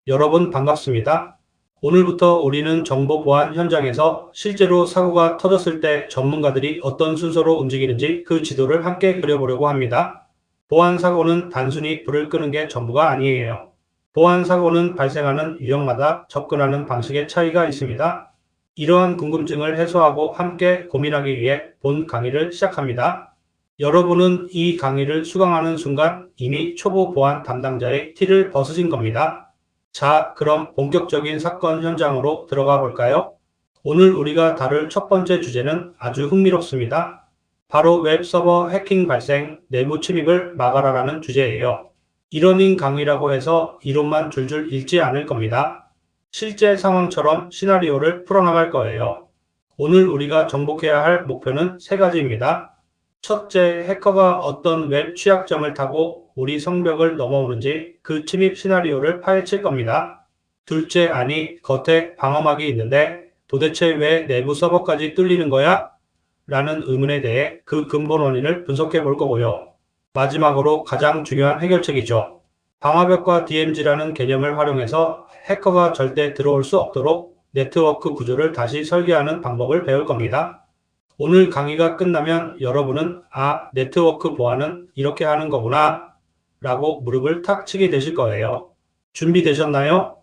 여러분 반갑습니다. 오늘부터 우리는 정보 보안 현장에서 실제로 사고가 터졌을 때 전문가들이 어떤 순서로 움직이는지 그 지도를 함께 그려보려고 합니다. 보안 사고는 단순히 불을 끄는 게 전부가 아니에요. 보안 사고는 발생하는 유형마다 접근하는 방식의 차이가 있습니다. 이러한 궁금증을 해소하고 함께 고민하기 위해 본 강의를 시작합니다. 여러분은 이 강의를 수강하는 순간 이미 초보 보안 담당자의 티를 벗으신 겁니다. 자, 그럼 본격적인 사건 현장으로 들어가 볼까요? 오늘 우리가 다룰 첫 번째 주제는 아주 흥미롭습니다. 바로 웹서버 해킹 발생, 내부 침입을 막아라라는 주제예요. 이러닝 강의라고 해서 이론만 줄줄 읽지 않을 겁니다. 실제 상황처럼 시나리오를 풀어나갈 거예요. 오늘 우리가 정복해야 할 목표는 세 가지입니다. 첫째, 해커가 어떤 웹 취약점을 타고 우리 성벽을 넘어오는지 그 침입 시나리오를 파헤칠 겁니다. 둘째, 아니, 겉에 방어막이 있는데 도대체 왜 내부 서버까지 뚫리는 거야? 라는 의문에 대해 그 근본 원인을 분석해 볼 거고요. 마지막으로 가장 중요한 해결책이죠. 방화벽과 DMZ라는 개념을 활용해서 해커가 절대 들어올 수 없도록 네트워크 구조를 다시 설계하는 방법을 배울 겁니다. 오늘 강의가 끝나면 여러분은 네트워크 보안은 이렇게 하는 거구나 라고 무릎을 탁 치게 되실 거예요. 준비되셨나요?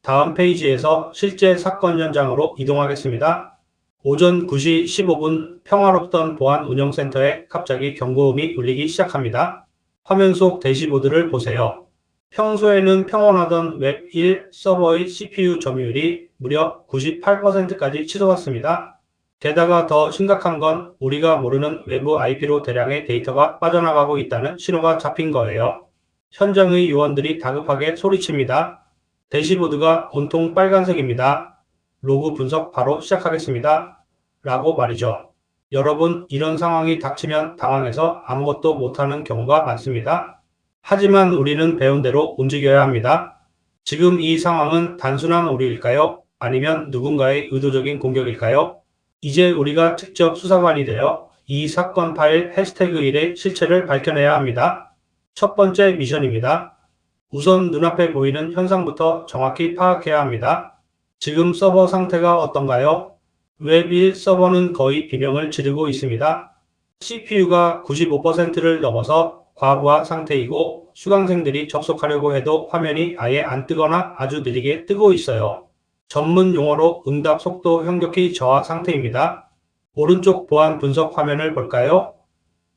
다음 페이지에서 실제 사건 현장으로 이동하겠습니다. 오전 9시 15분 평화롭던 보안 운영센터에 갑자기 경고음이 울리기 시작합니다. 화면 속 대시보드를 보세요. 평소에는 평온하던 웹1 서버의 CPU 점유율이 무려 98%까지 치솟았습니다. 게다가 더 심각한 건 우리가 모르는 외부 IP로 대량의 데이터가 빠져나가고 있다는 신호가 잡힌 거예요. 현장의 요원들이 다급하게 소리칩니다. 대시보드가 온통 빨간색입니다. 로그 분석 바로 시작하겠습니다. 라고 말이죠. 여러분, 이런 상황이 닥치면 당황해서 아무것도 못하는 경우가 많습니다. 하지만 우리는 배운 대로 움직여야 합니다. 지금 이 상황은 단순한 오류일까요? 아니면 누군가의 의도적인 공격일까요? 이제 우리가 직접 수사관이 되어 이 사건 파일 해시태그 1의 실체를 밝혀내야 합니다. 첫 번째 미션입니다. 우선 눈앞에 보이는 현상부터 정확히 파악해야 합니다. 지금 서버 상태가 어떤가요? 웹1 서버는 거의 비명을 지르고 있습니다. CPU가 95%를 넘어서 과부하 상태이고 수강생들이 접속하려고 해도 화면이 아예 안 뜨거나 아주 느리게 뜨고 있어요. 전문 용어로 응답 속도 현격히 저하 상태입니다. 오른쪽 보안 분석 화면을 볼까요?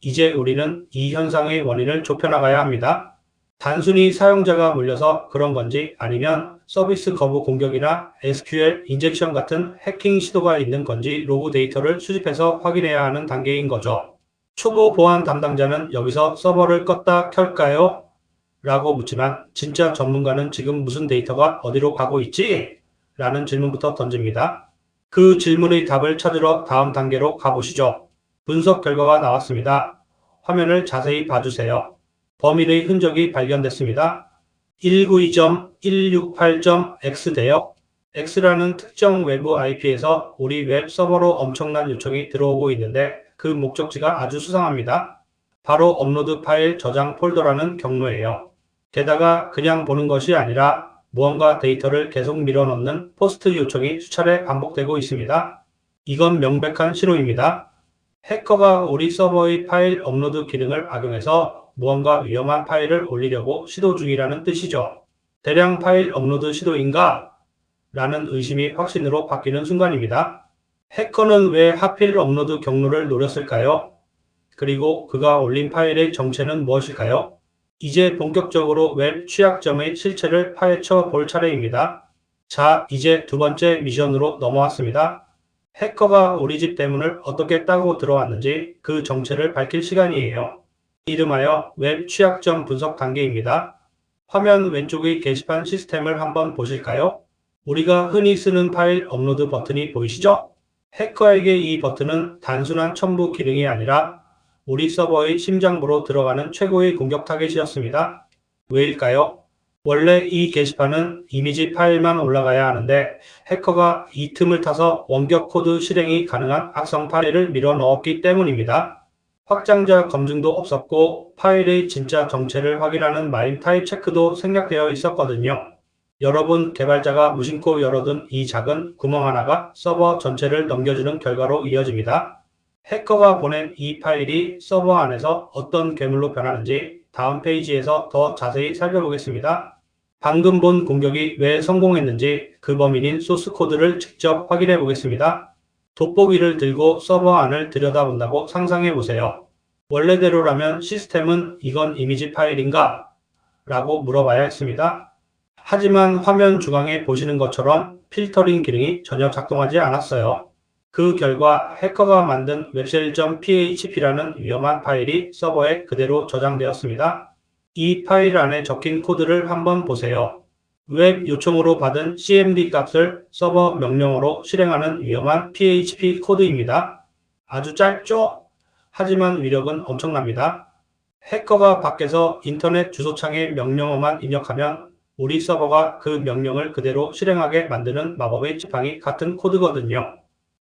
이제 우리는 이 현상의 원인을 좁혀나가야 합니다. 단순히 사용자가 물려서 그런 건지 아니면 서비스 거부 공격이나 SQL 인젝션 같은 해킹 시도가 있는 건지 로그 데이터를 수집해서 확인해야 하는 단계인 거죠. 초보 보안 담당자는 여기서 서버를 껐다 켤까요? 라고 묻지만 진짜 전문가는 지금 무슨 데이터가 어디로 가고 있지? 라는 질문부터 던집니다. 그 질문의 답을 찾으러 다음 단계로 가보시죠. 분석 결과가 나왔습니다. 화면을 자세히 봐주세요. 범인의 흔적이 발견됐습니다. 192.168.x 대역. X라는 특정 외부 IP에서 우리 웹 서버로 엄청난 요청이 들어오고 있는데 그 목적지가 아주 수상합니다. 바로 업로드 파일 저장 폴더라는 경로예요. 게다가 그냥 보는 것이 아니라 무언가 데이터를 계속 밀어넣는 포스트 요청이 수차례 반복되고 있습니다. 이건 명백한 신호입니다. 해커가 우리 서버의 파일 업로드 기능을 악용해서 무언가 위험한 파일을 올리려고 시도 중이라는 뜻이죠. 대량 파일 업로드 시도인가? 라는 의심이 확신으로 바뀌는 순간입니다. 해커는 왜 하필 업로드 경로를 노렸을까요? 그리고 그가 올린 파일의 정체는 무엇일까요? 이제 본격적으로 웹 취약점의 실체를 파헤쳐 볼 차례입니다. 자, 이제 두 번째 미션으로 넘어왔습니다. 해커가 우리 집 대문을 어떻게 따고 들어왔는지 그 정체를 밝힐 시간이에요. 이름하여 웹 취약점 분석 단계입니다. 화면 왼쪽의 게시판 시스템을 한번 보실까요? 우리가 흔히 쓰는 파일 업로드 버튼이 보이시죠? 해커에게 이 버튼은 단순한 첨부 기능이 아니라 우리 서버의 심장부로 들어가는 최고의 공격 타겟이었습니다. 왜일까요? 원래 이 게시판은 이미지 파일만 올라가야 하는데 해커가 이 틈을 타서 원격 코드 실행이 가능한 악성 파일을 밀어 넣었기 때문입니다. 확장자 검증도 없었고 파일의 진짜 정체를 확인하는 마임 타입 체크도 생략되어 있었거든요. 여러분 개발자가 무심코 열어둔 이 작은 구멍 하나가 서버 전체를 넘겨주는 결과로 이어집니다. 해커가 보낸 이 파일이 서버 안에서 어떤 괴물로 변하는지 다음 페이지에서 더 자세히 살펴보겠습니다. 방금 본 공격이 왜 성공했는지 그 범인인 소스 코드를 직접 확인해 보겠습니다. 돋보기를 들고 서버 안을 들여다본다고 상상해 보세요. 원래대로라면 시스템은 이건 이미지 파일인가? 라고 물어봐야 했습니다. 하지만 화면 중앙에 보시는 것처럼 필터링 기능이 전혀 작동하지 않았어요. 그 결과 해커가 만든 webshell.php라는 위험한 파일이 서버에 그대로 저장되었습니다. 이 파일 안에 적힌 코드를 한번 보세요. 웹 요청으로 받은 cmd 값을 서버 명령어로 실행하는 위험한 PHP 코드입니다. 아주 짧죠? 하지만 위력은 엄청납니다. 해커가 밖에서 인터넷 주소창에 명령어만 입력하면 우리 서버가 그 명령을 그대로 실행하게 만드는 마법의 지팡이 같은 코드거든요.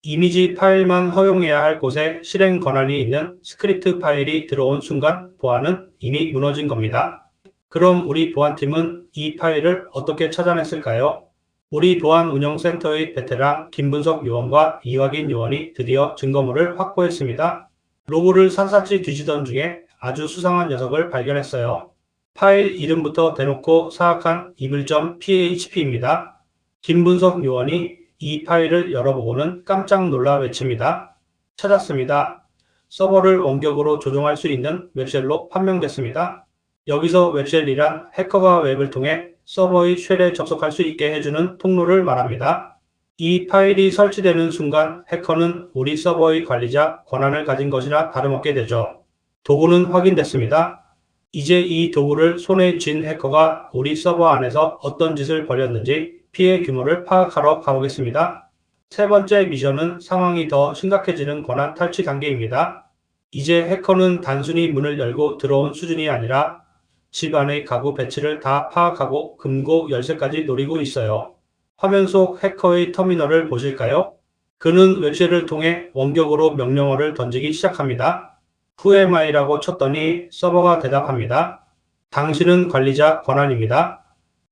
이미지 파일만 허용해야 할 곳에 실행 권한이 있는 스크립트 파일이 들어온 순간 보안은 이미 무너진 겁니다. 그럼 우리 보안팀은 이 파일을 어떻게 찾아냈을까요? 우리 보안운영센터의 베테랑 김분석 요원과 이화긴 요원이 드디어 증거물을 확보했습니다. 로그를 샅샅이 뒤지던 중에 아주 수상한 녀석을 발견했어요. 파일 이름부터 대놓고 사악한 evil.php입니다. 김분석 요원이 이 파일을 열어보고는 깜짝 놀라 외칩니다. 찾았습니다. 서버를 원격으로 조종할 수 있는 웹쉘로 판명됐습니다. 여기서 웹쉘이란 해커가 웹을 통해 서버의 쉘에 접속할 수 있게 해주는 통로를 말합니다. 이 파일이 설치되는 순간 해커는 우리 서버의 관리자 권한을 가진 것이나 다름없게 되죠. 도구는 확인됐습니다. 이제 이 도구를 손에 쥔 해커가 우리 서버 안에서 어떤 짓을 벌였는지 피해 규모를 파악하러 가보겠습니다. 세 번째 미션은 상황이 더 심각해지는 권한 탈취 단계입니다. 이제 해커는 단순히 문을 열고 들어온 수준이 아니라 집 안의 가구 배치를 다 파악하고 금고 열쇠까지 노리고 있어요. 화면 속 해커의 터미널을 보실까요? 그는 웹쉘을 통해 원격으로 명령어를 던지기 시작합니다. Who am I라고 쳤더니 서버가 대답합니다. 당신은 관리자 권한입니다.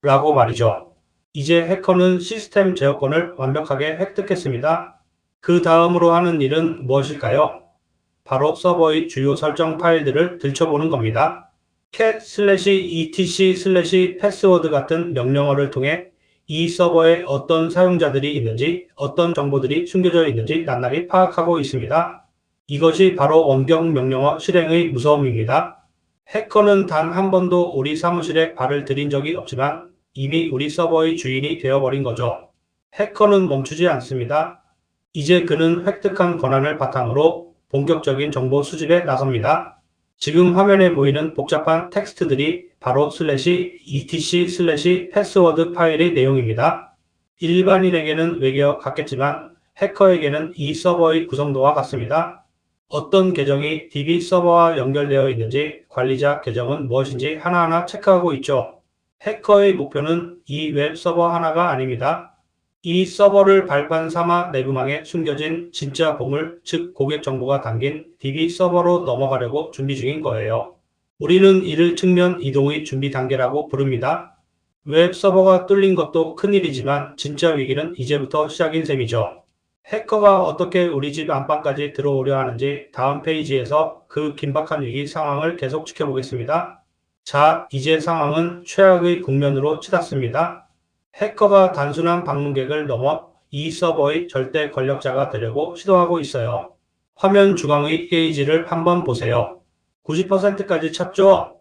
라고 말이죠. 이제 해커는 시스템 제어권을 완벽하게 획득했습니다. 그 다음으로 하는 일은 무엇일까요? 바로 서버의 주요 설정 파일들을 들춰보는 겁니다. cat/etc/password 같은 명령어를 통해 이 서버에 어떤 사용자들이 있는지, 어떤 정보들이 숨겨져 있는지 낱낱이 파악하고 있습니다. 이것이 바로 원격 명령어 실행의 무서움입니다. 해커는 단 한 번도 우리 사무실에 발을 들인 적이 없지만 이미 우리 서버의 주인이 되어버린 거죠. 해커는 멈추지 않습니다. 이제 그는 획득한 권한을 바탕으로 본격적인 정보 수집에 나섭니다. 지금 화면에 보이는 복잡한 텍스트들이 바로 /etc/password 파일의 내용입니다. 일반인에게는 외계어 같겠지만 해커에게는 이 서버의 구성도와 같습니다. 어떤 계정이 DB 서버와 연결되어 있는지, 관리자 계정은 무엇인지 하나하나 체크하고 있죠. 해커의 목표는 이 웹 서버 하나가 아닙니다. 이 서버를 발판 삼아 내부망에 숨겨진 진짜 보물, 즉 고객 정보가 담긴 DB 서버로 넘어가려고 준비 중인 거예요. 우리는 이를 측면 이동의 준비 단계라고 부릅니다. 웹 서버가 뚫린 것도 큰일이지만 진짜 위기는 이제부터 시작인 셈이죠. 해커가 어떻게 우리 집 안방까지 들어오려 하는지 다음 페이지에서 그 긴박한 위기 상황을 계속 지켜보겠습니다. 자, 이제 상황은 최악의 국면으로 치닫습니다. 해커가 단순한 방문객을 넘어 이 서버의 절대 권력자가 되려고 시도하고 있어요. 화면 중앙의 페이지를 한번 보세요. 90%까지 찼죠?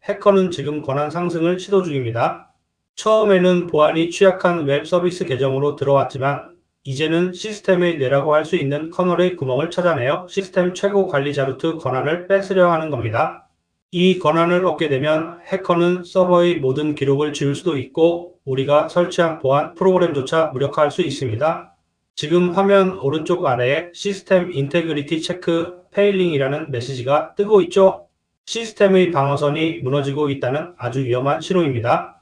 해커는 지금 권한 상승을 시도 중입니다. 처음에는 보안이 취약한 웹 서비스 계정으로 들어왔지만 이제는 시스템의 뇌라고 할 수 있는 커널의 구멍을 찾아내어 시스템 최고 관리자 루트 권한을 뺏으려 하는 겁니다. 이 권한을 얻게 되면 해커는 서버의 모든 기록을 지울 수도 있고 우리가 설치한 보안 프로그램조차 무력화할 수 있습니다. 지금 화면 오른쪽 아래에 시스템 인테그리티 체크 페일링이라는 메시지가 뜨고 있죠? 시스템의 방어선이 무너지고 있다는 아주 위험한 신호입니다.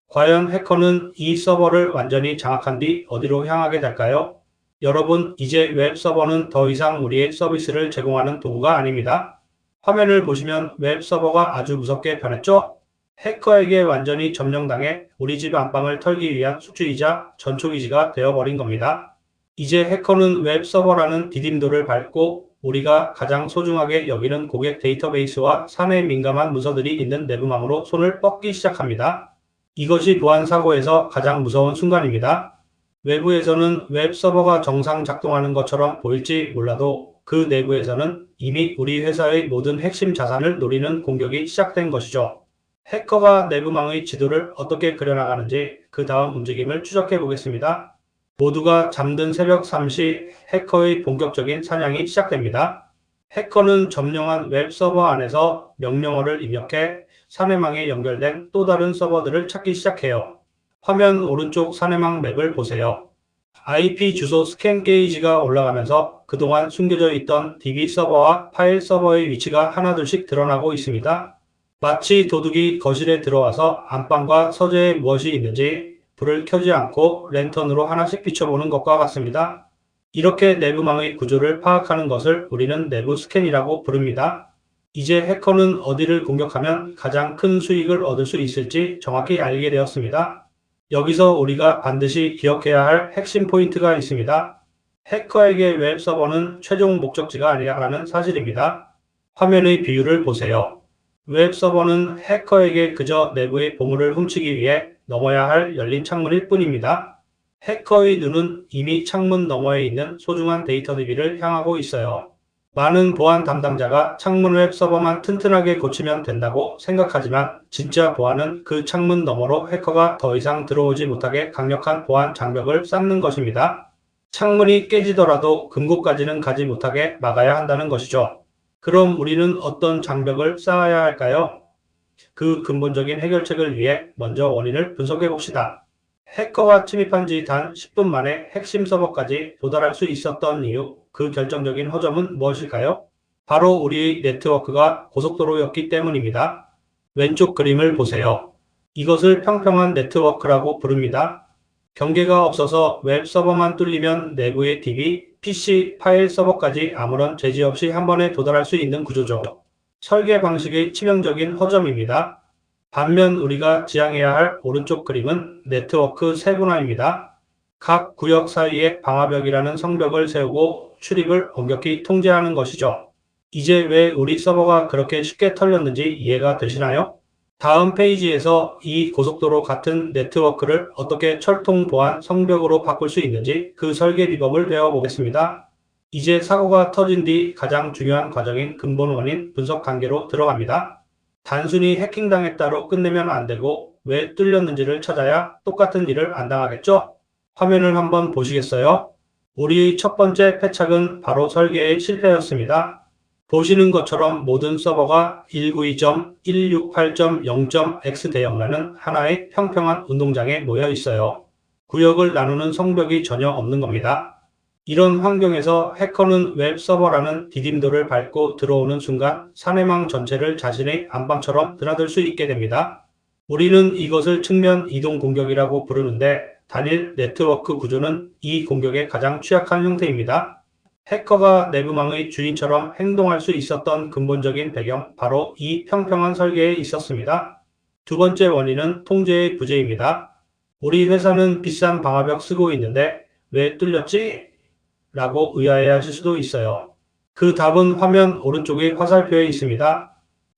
과연 해커는 이 서버를 완전히 장악한 뒤 어디로 향하게 될까요? 여러분, 이제 웹 서버는 더 이상 우리의 서비스를 제공하는 도구가 아닙니다. 화면을 보시면 웹 서버가 아주 무섭게 변했죠? 해커에게 완전히 점령당해 우리 집 안방을 털기 위한 숙주이자 전초기지가 되어버린 겁니다. 이제 해커는 웹 서버라는 디딤돌을 밟고 우리가 가장 소중하게 여기는 고객 데이터베이스와 사내 민감한 문서들이 있는 내부망으로 손을 뻗기 시작합니다. 이것이 보안 사고에서 가장 무서운 순간입니다. 외부에서는 웹 서버가 정상 작동하는 것처럼 보일지 몰라도 그 내부에서는 이미 우리 회사의 모든 핵심 자산을 노리는 공격이 시작된 것이죠. 해커가 내부망의 지도를 어떻게 그려나가는지 그 다음 움직임을 추적해 보겠습니다. 모두가 잠든 새벽 3시 해커의 본격적인 사냥이 시작됩니다. 해커는 점령한 웹 서버 안에서 명령어를 입력해 사내망에 연결된 또 다른 서버들을 찾기 시작해요. 화면 오른쪽 사내망 맵을 보세요. IP 주소 스캔 게이지가 올라가면서 그동안 숨겨져 있던 DB 서버와 파일 서버의 위치가 하나둘씩 드러나고 있습니다. 마치 도둑이 거실에 들어와서 안방과 서재에 무엇이 있는지 불을 켜지 않고 랜턴으로 하나씩 비춰보는 것과 같습니다. 이렇게 내부망의 구조를 파악하는 것을 우리는 내부 스캔이라고 부릅니다. 이제 해커는 어디를 공격하면 가장 큰 수익을 얻을 수 있을지 정확히 알게 되었습니다. 여기서 우리가 반드시 기억해야 할 핵심 포인트가 있습니다. 해커에게 웹 서버는 최종 목적지가 아니라는 사실입니다. 화면의 비율을 보세요. 웹 서버는 해커에게 그저 내부의 보물을 훔치기 위해 넘어야 할 열린 창문일 뿐입니다. 해커의 눈은 이미 창문 너머에 있는 소중한 데이터 DB를 향하고 있어요. 많은 보안 담당자가 창문 웹 서버만 튼튼하게 고치면 된다고 생각하지만 진짜 보안은 그 창문 너머로 해커가 더 이상 들어오지 못하게 강력한 보안 장벽을 쌓는 것입니다. 창문이 깨지더라도 금고까지는 가지 못하게 막아야 한다는 것이죠. 그럼 우리는 어떤 장벽을 쌓아야 할까요? 그 근본적인 해결책을 위해 먼저 원인을 분석해 봅시다. 해커가 침입한 지 단 10분 만에 핵심 서버까지 도달할 수 있었던 이유, 그 결정적인 허점은 무엇일까요? 바로 우리의 네트워크가 고속도로였기 때문입니다. 왼쪽 그림을 보세요. 이것을 평평한 네트워크라고 부릅니다. 경계가 없어서 웹 서버만 뚫리면 내부의 DB, PC, 파일 서버까지 아무런 제지 없이 한 번에 도달할 수 있는 구조죠. 설계 방식의 치명적인 허점입니다. 반면 우리가 지향해야 할 오른쪽 그림은 네트워크 세분화입니다. 각 구역 사이에 방화벽이라는 성벽을 세우고 출입을 엄격히 통제하는 것이죠. 이제 왜 우리 서버가 그렇게 쉽게 털렸는지 이해가 되시나요? 다음 페이지에서 이 고속도로 같은 네트워크를 어떻게 철통 보안 성벽으로 바꿀 수 있는지 그 설계 비법을 배워보겠습니다. 이제 사고가 터진 뒤 가장 중요한 과정인 근본 원인 분석 단계로 들어갑니다. 단순히 해킹당했다로 끝내면 안 되고 왜 뚫렸는지를 찾아야 똑같은 일을 안 당하겠죠? 화면을 한번 보시겠어요? 우리의 첫 번째 패착은 바로 설계의 실패였습니다. 보시는 것처럼 모든 서버가 192.168.0.x 대형라는 하나의 평평한 운동장에 모여 있어요. 구역을 나누는 성벽이 전혀 없는 겁니다. 이런 환경에서 해커는 웹 서버라는 디딤돌을 밟고 들어오는 순간 사내망 전체를 자신의 안방처럼 드나들 수 있게 됩니다. 우리는 이것을 측면 이동 공격이라고 부르는데 단일 네트워크 구조는 이 공격의 가장 취약한 형태입니다. 해커가 내부망의 주인처럼 행동할 수 있었던 근본적인 배경, 바로 이 평평한 설계에 있었습니다. 두 번째 원인은 통제의 부재입니다. 우리 회사는 비싼 방화벽 쓰고 있는데 왜 뚫렸지? 라고 의아해하실 수도 있어요. 그 답은 화면 오른쪽의 화살표에 있습니다.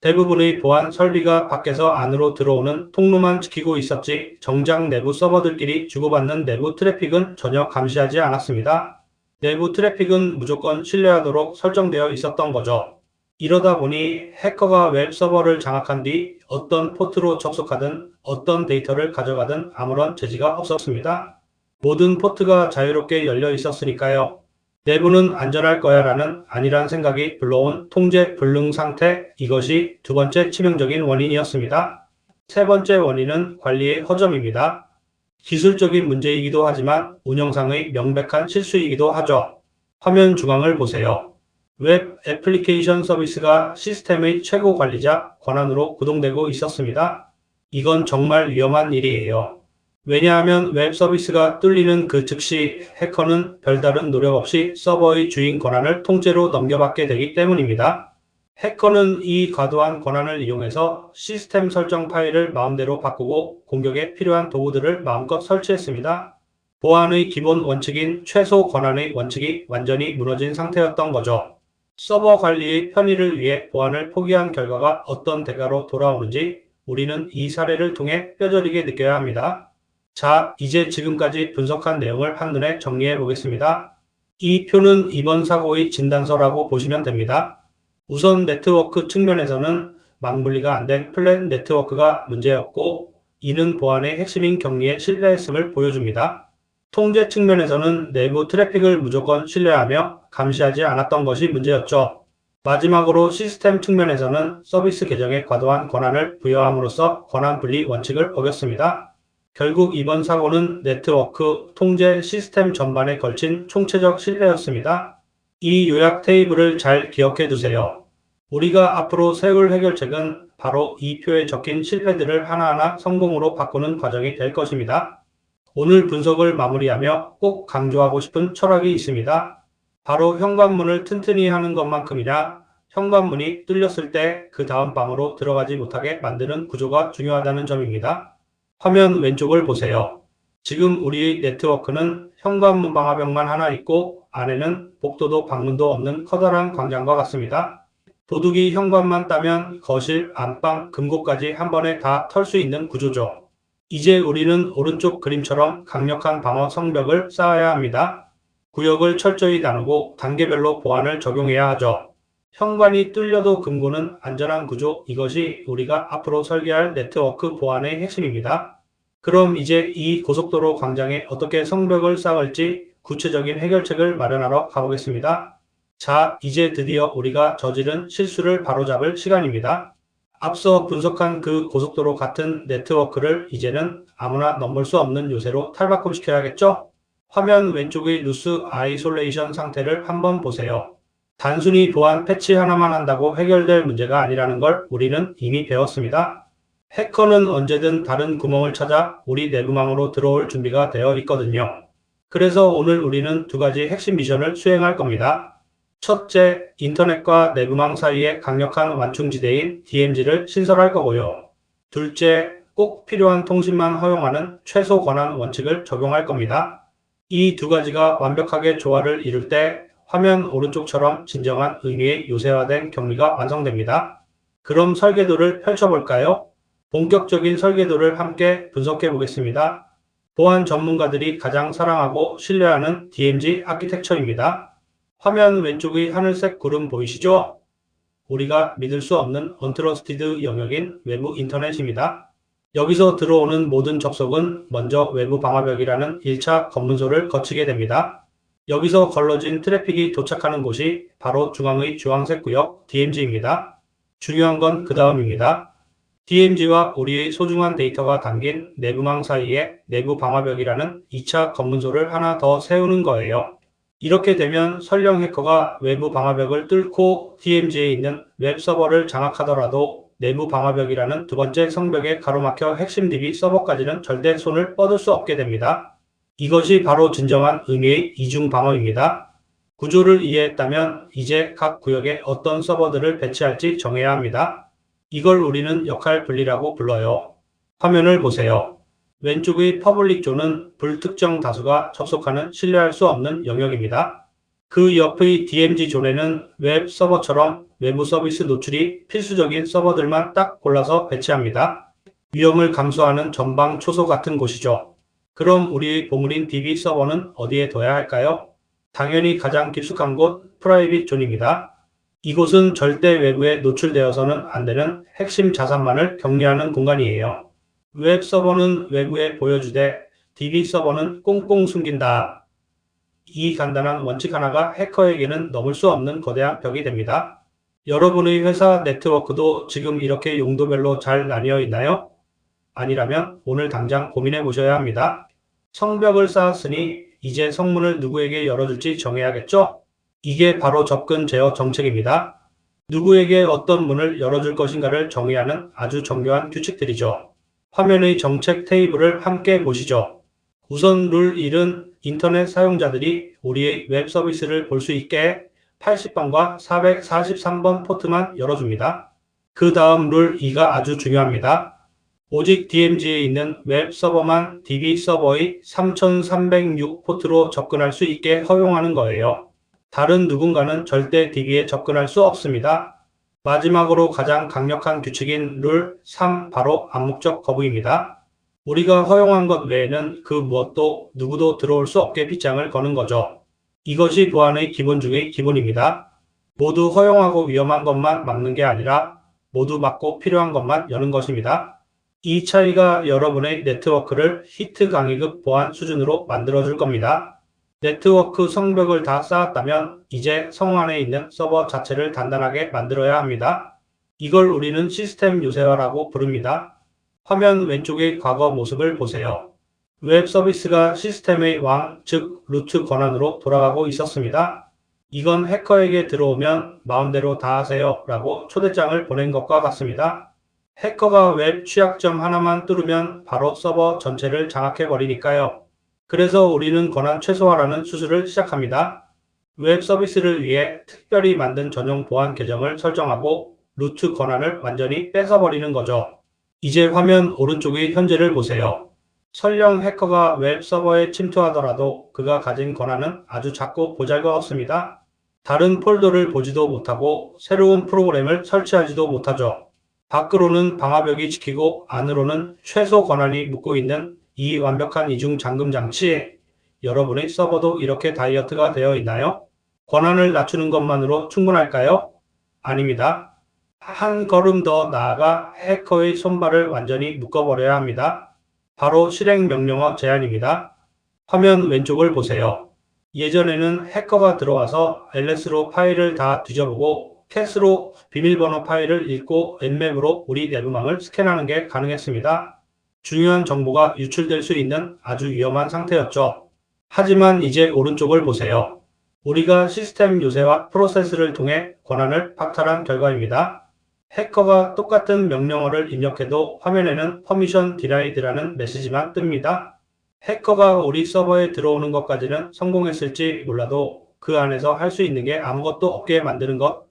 대부분의 보안 설비가 밖에서 안으로 들어오는 통로만 지키고 있었지 정작 내부 서버들끼리 주고받는 내부 트래픽은 전혀 감시하지 않았습니다. 내부 트래픽은 무조건 신뢰하도록 설정되어 있었던 거죠. 이러다 보니 해커가 웹 서버를 장악한 뒤 어떤 포트로 접속하든 어떤 데이터를 가져가든 아무런 제지가 없었습니다. 모든 포트가 자유롭게 열려 있었으니까요. 내부는 안전할 거야 라는 안일한 생각이 불러온 통제 불능 상태, 이것이 두 번째 치명적인 원인이었습니다. 세 번째 원인은 관리의 허점입니다. 기술적인 문제이기도 하지만 운영상의 명백한 실수이기도 하죠. 화면 중앙을 보세요. 웹 애플리케이션 서비스가 시스템의 최고 관리자 권한으로 구동되고 있었습니다. 이건 정말 위험한 일이에요. 왜냐하면 웹 서비스가 뚫리는 그 즉시 해커는 별다른 노력 없이 서버의 주인 권한을 통째로 넘겨받게 되기 때문입니다. 해커는 이 과도한 권한을 이용해서 시스템 설정 파일을 마음대로 바꾸고 공격에 필요한 도구들을 마음껏 설치했습니다. 보안의 기본 원칙인 최소 권한의 원칙이 완전히 무너진 상태였던 거죠. 서버 관리의 편의를 위해 보안을 포기한 결과가 어떤 대가로 돌아오는지 우리는 이 사례를 통해 뼈저리게 느껴야 합니다. 자, 이제 지금까지 분석한 내용을 한눈에 정리해 보겠습니다. 이 표는 이번 사고의 진단서라고 보시면 됩니다. 우선 네트워크 측면에서는 맞분리가 안 된 플랫 네트워크가 문제였고, 이는 보안의 핵심인 격리에 실패했음을 보여줍니다. 통제 측면에서는 내부 트래픽을 무조건 신뢰하며 감시하지 않았던 것이 문제였죠. 마지막으로 시스템 측면에서는 서비스 계정에 과도한 권한을 부여함으로써 권한 분리 원칙을 어겼습니다. 결국 이번 사고는 네트워크, 통제, 시스템 전반에 걸친 총체적 실패였습니다. 이 요약 테이블을 잘 기억해 두세요. 우리가 앞으로 세울 해결책은 바로 이 표에 적힌 실패들을 하나하나 성공으로 바꾸는 과정이 될 것입니다. 오늘 분석을 마무리하며 꼭 강조하고 싶은 철학이 있습니다. 바로 현관문을 튼튼히 하는 것만큼이나 현관문이 뚫렸을 때 그 다음 방으로 들어가지 못하게 만드는 구조가 중요하다는 점입니다. 화면 왼쪽을 보세요. 지금 우리의 네트워크는 현관문 방화벽만 하나 있고 안에는 복도도 방문도 없는 커다란 광장과 같습니다. 도둑이 현관만 따면 거실, 안방, 금고까지 한 번에 다 털 수 있는 구조죠. 이제 우리는 오른쪽 그림처럼 강력한 방어 성벽을 쌓아야 합니다. 구역을 철저히 나누고 단계별로 보안을 적용해야 하죠. 현관이 뚫려도 금고는 안전한 구조, 이것이 우리가 앞으로 설계할 네트워크 보안의 핵심입니다. 그럼 이제 이 고속도로 광장에 어떻게 성벽을 쌓을지 구체적인 해결책을 마련하러 가보겠습니다. 자, 이제 드디어 우리가 저지른 실수를 바로잡을 시간입니다. 앞서 분석한 그 고속도로 같은 네트워크를 이제는 아무나 넘을 수 없는 요새로 탈바꿈시켜야겠죠? 화면 왼쪽의 루스 아이솔레이션 상태를 한번 보세요. 단순히 보안 패치 하나만 한다고 해결될 문제가 아니라는 걸 우리는 이미 배웠습니다. 해커는 언제든 다른 구멍을 찾아 우리 내부망으로 들어올 준비가 되어 있거든요. 그래서 오늘 우리는 두 가지 핵심 미션을 수행할 겁니다. 첫째, 인터넷과 내부망 사이에 강력한 완충지대인 DMZ를 신설할 거고요. 둘째, 꼭 필요한 통신만 허용하는 최소 권한 원칙을 적용할 겁니다. 이 두 가지가 완벽하게 조화를 이룰 때 화면 오른쪽처럼 진정한 의미의 요새화된 격리가 완성됩니다. 그럼 설계도를 펼쳐볼까요? 본격적인 설계도를 함께 분석해 보겠습니다. 보안 전문가들이 가장 사랑하고 신뢰하는 DMZ 아키텍처입니다. 화면 왼쪽의 하늘색 구름 보이시죠? 우리가 믿을 수 없는 언트러스티드 영역인 외부 인터넷입니다. 여기서 들어오는 모든 접속은 먼저 외부 방화벽이라는 1차 검문소를 거치게 됩니다. 여기서 걸러진 트래픽이 도착하는 곳이 바로 중앙의 주황색 구역 DMZ입니다. 중요한 건 그 다음입니다. DMZ와 우리의 소중한 데이터가 담긴 내부망 사이에 내부 방화벽이라는 2차 검문소를 하나 더 세우는 거예요. 이렇게 되면 설령 해커가 외부 방화벽을 뚫고 DMZ에 있는 웹 서버를 장악하더라도 내부 방화벽이라는 두 번째 성벽에 가로막혀 핵심 DB 서버까지는 절대 손을 뻗을 수 없게 됩니다. 이것이 바로 진정한 의미의 이중 방어입니다. 구조를 이해했다면 이제 각 구역에 어떤 서버들을 배치할지 정해야 합니다. 이걸 우리는 역할 분리라고 불러요. 화면을 보세요. 왼쪽의 퍼블릭 존은 불특정 다수가 접속하는 신뢰할 수 없는 영역입니다. 그 옆의 DMZ 존에는 웹 서버처럼 외부 서비스 노출이 필수적인 서버들만 딱 골라서 배치합니다. 위험을 감수하는 전방 초소 같은 곳이죠. 그럼 우리의 보물인 DB 서버는 어디에 둬야 할까요? 당연히 가장 깊숙한 곳 프라이빗 존입니다. 이곳은 절대 외부에 노출되어서는 안 되는 핵심 자산만을 격리하는 공간이에요. 웹 서버는 외부에 보여주되 DB 서버는 꽁꽁 숨긴다. 이 간단한 원칙 하나가 해커에게는 넘을 수 없는 거대한 벽이 됩니다. 여러분의 회사 네트워크도 지금 이렇게 용도별로 잘 나뉘어 있나요? 아니라면 오늘 당장 고민해 보셔야 합니다. 성벽을 쌓았으니 이제 성문을 누구에게 열어줄지 정해야겠죠? 이게 바로 접근 제어 정책입니다. 누구에게 어떤 문을 열어줄 것인가를 정해야 하는 아주 정교한 규칙들이죠. 화면의 정책 테이블을 함께 보시죠. 우선 룰 1은 인터넷 사용자들이 우리의 웹 서비스를 볼 수 있게 480번과 443번 포트만 열어줍니다. 그 다음 룰 2가 아주 중요합니다. 오직 DMZ에 있는 웹 서버만 DB 서버의 3306 포트로 접근할 수 있게 허용하는 거예요. 다른 누군가는 절대 DB에 접근할 수 없습니다. 마지막으로 가장 강력한 규칙인 룰 3, 바로 암묵적 거부입니다. 우리가 허용한 것 외에는 그 무엇도 누구도 들어올 수 없게 빗장을 거는 거죠. 이것이 보안의 기본 중의 기본입니다. 모두 허용하고 위험한 것만 막는 게 아니라 모두 막고 필요한 것만 여는 것입니다. 이 차이가 여러분의 네트워크를 히트 강의급 보안 수준으로 만들어줄 겁니다. 네트워크 성벽을 다 쌓았다면 이제 성 안에 있는 서버 자체를 단단하게 만들어야 합니다. 이걸 우리는 시스템 요새화라고 부릅니다. 화면 왼쪽의 과거 모습을 보세요. 웹 서비스가 시스템의 왕, 즉 루트 권한으로 돌아가고 있었습니다. 이건 해커에게 들어오면 마음대로 다 하세요 라고 초대장을 보낸 것과 같습니다. 해커가 웹 취약점 하나만 뚫으면 바로 서버 전체를 장악해버리니까요. 그래서 우리는 권한 최소화라는 수술을 시작합니다. 웹 서비스를 위해 특별히 만든 전용 보안 계정을 설정하고 루트 권한을 완전히 뺏어버리는 거죠. 이제 화면 오른쪽의 현재를 보세요. 설령 해커가 웹 서버에 침투하더라도 그가 가진 권한은 아주 작고 보잘것없습니다. 다른 폴더를 보지도 못하고 새로운 프로그램을 설치하지도 못하죠. 밖으로는 방화벽이 지키고 안으로는 최소 권한이 묻고 있는 이 완벽한 이중 잠금 장치에 여러분의 서버도 이렇게 다이어트가 되어 있나요? 권한을 낮추는 것만으로 충분할까요? 아닙니다. 한 걸음 더 나아가 해커의 손발을 완전히 묶어버려야 합니다. 바로 실행 명령어 제한입니다. 화면 왼쪽을 보세요. 예전에는 해커가 들어와서 LS로 파일을 다 뒤져보고 캣으로 비밀번호 파일을 읽고 nmap으로 우리 내부망을 스캔하는 게 가능했습니다. 중요한 정보가 유출될 수 있는 아주 위험한 상태였죠. 하지만 이제 오른쪽을 보세요. 우리가 시스템 요새와 프로세스를 통해 권한을 박탈한 결과입니다. 해커가 똑같은 명령어를 입력해도 화면에는 퍼미션 디나이드라는 메시지만 뜹니다. 해커가 우리 서버에 들어오는 것까지는 성공했을지 몰라도 그 안에서 할 수 있는 게 아무것도 없게 만드는 것,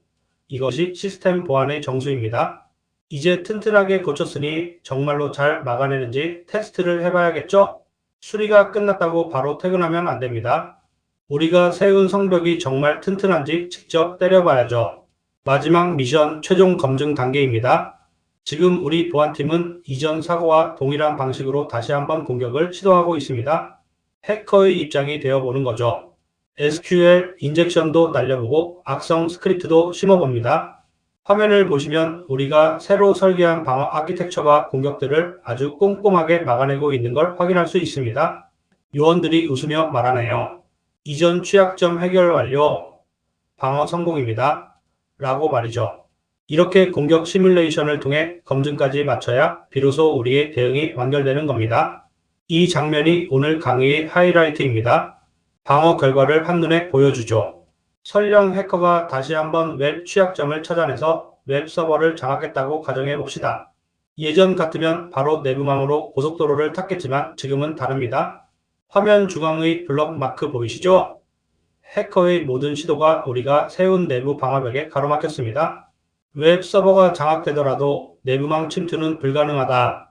이것이 시스템 보안의 정수입니다. 이제 튼튼하게 고쳤으니 정말로 잘 막아내는지 테스트를 해봐야겠죠? 수리가 끝났다고 바로 퇴근하면 안 됩니다. 우리가 세운 성벽이 정말 튼튼한지 직접 때려봐야죠. 마지막 미션 최종 검증 단계입니다. 지금 우리 보안팀은 이전 사고와 동일한 방식으로 다시 한번 공격을 시도하고 있습니다. 해커의 입장이 되어보는 거죠. SQL 인젝션도 날려보고 악성 스크립트도 심어봅니다. 화면을 보시면 우리가 새로 설계한 방어 아키텍처가 공격들을 아주 꼼꼼하게 막아내고 있는 걸 확인할 수 있습니다. 요원들이 웃으며 말하네요. 이전 취약점 해결 완료, 방어 성공입니다. 라고 말이죠. 이렇게 공격 시뮬레이션을 통해 검증까지 마쳐야 비로소 우리의 대응이 완결되는 겁니다. 이 장면이 오늘 강의의 하이라이트입니다. 방어 결과를 한눈에 보여주죠. 설령 해커가 다시 한번 웹 취약점을 찾아내서 웹 서버를 장악했다고 가정해 봅시다. 예전 같으면 바로 내부망으로 고속도로를 탔겠지만 지금은 다릅니다. 화면 중앙의 블럭 마크 보이시죠? 해커의 모든 시도가 우리가 세운 내부 방화벽에 가로막혔습니다. 웹 서버가 장악되더라도 내부망 침투는 불가능하다.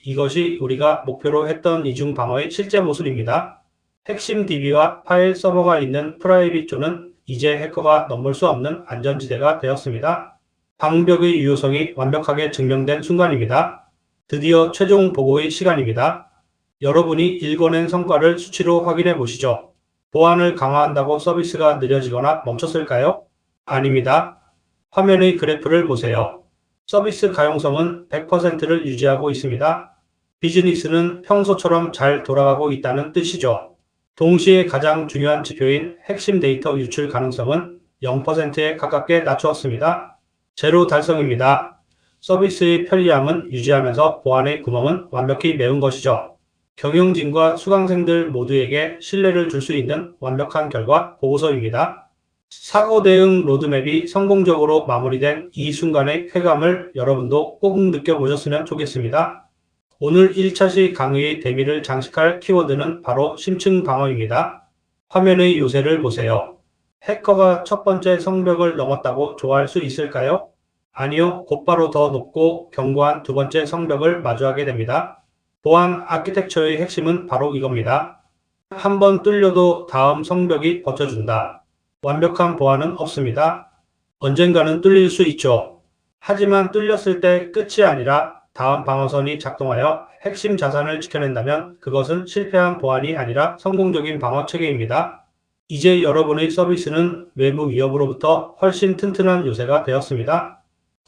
이것이 우리가 목표로 했던 이중 방어의 실제 모습입니다. 핵심 DB와 파일 서버가 있는 프라이빗 존은 이제 해커가 넘볼 수 없는 안전지대가 되었습니다. 방벽의 유효성이 완벽하게 증명된 순간입니다. 드디어 최종 보고의 시간입니다. 여러분이 읽어낸 성과를 수치로 확인해 보시죠. 보안을 강화한다고 서비스가 느려지거나 멈췄을까요? 아닙니다. 화면의 그래프를 보세요. 서비스 가용성은 100%를 유지하고 있습니다. 비즈니스는 평소처럼 잘 돌아가고 있다는 뜻이죠. 동시에 가장 중요한 지표인 핵심 데이터 유출 가능성은 0%에 가깝게 낮추었습니다. 제로 달성입니다. 서비스의 편리함은 유지하면서 보안의 구멍은 완벽히 메운 것이죠. 경영진과 수강생들 모두에게 신뢰를 줄 수 있는 완벽한 결과 보고서입니다. 사고 대응 로드맵이 성공적으로 마무리된 이 순간의 쾌감을 여러분도 꼭 느껴보셨으면 좋겠습니다. 오늘 1차시 강의의 대미를 장식할 키워드는 바로 심층 방어입니다. 화면의 요새를 보세요. 해커가 첫 번째 성벽을 넘었다고 좋아할 수 있을까요? 아니요, 곧바로 더 높고 견고한 두 번째 성벽을 마주하게 됩니다. 보안 아키텍처의 핵심은 바로 이겁니다. 한 번 뚫려도 다음 성벽이 버텨준다. 완벽한 보안은 없습니다. 언젠가는 뚫릴 수 있죠. 하지만 뚫렸을 때 끝이 아니라 다음 방어선이 작동하여 핵심 자산을 지켜낸다면 그것은 실패한 보안이 아니라 성공적인 방어 체계입니다. 이제 여러분의 서비스는 외부 위협으로부터 훨씬 튼튼한 요새가 되었습니다.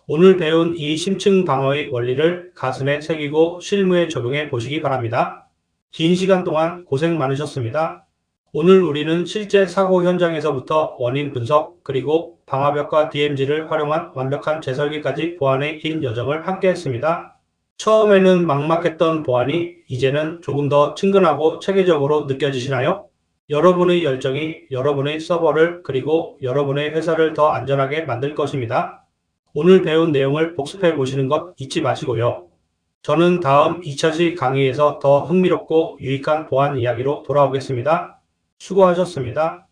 오늘 배운 이 심층 방어의 원리를 가슴에 새기고 실무에 적용해 보시기 바랍니다. 긴 시간 동안 고생 많으셨습니다. 오늘 우리는 실제 사고 현장에서부터 원인 분석, 그리고 방화벽과 DMZ를 활용한 완벽한 재설계까지 보안의 긴 여정을 함께 했습니다. 처음에는 막막했던 보안이 이제는 조금 더 친근하고 체계적으로 느껴지시나요? 여러분의 열정이 여러분의 서버를 그리고 여러분의 회사를 더 안전하게 만들 것입니다. 오늘 배운 내용을 복습해 보시는 것 잊지 마시고요. 저는 다음 2차시 강의에서 더 흥미롭고 유익한 보안 이야기로 돌아오겠습니다. 수고하셨습니다.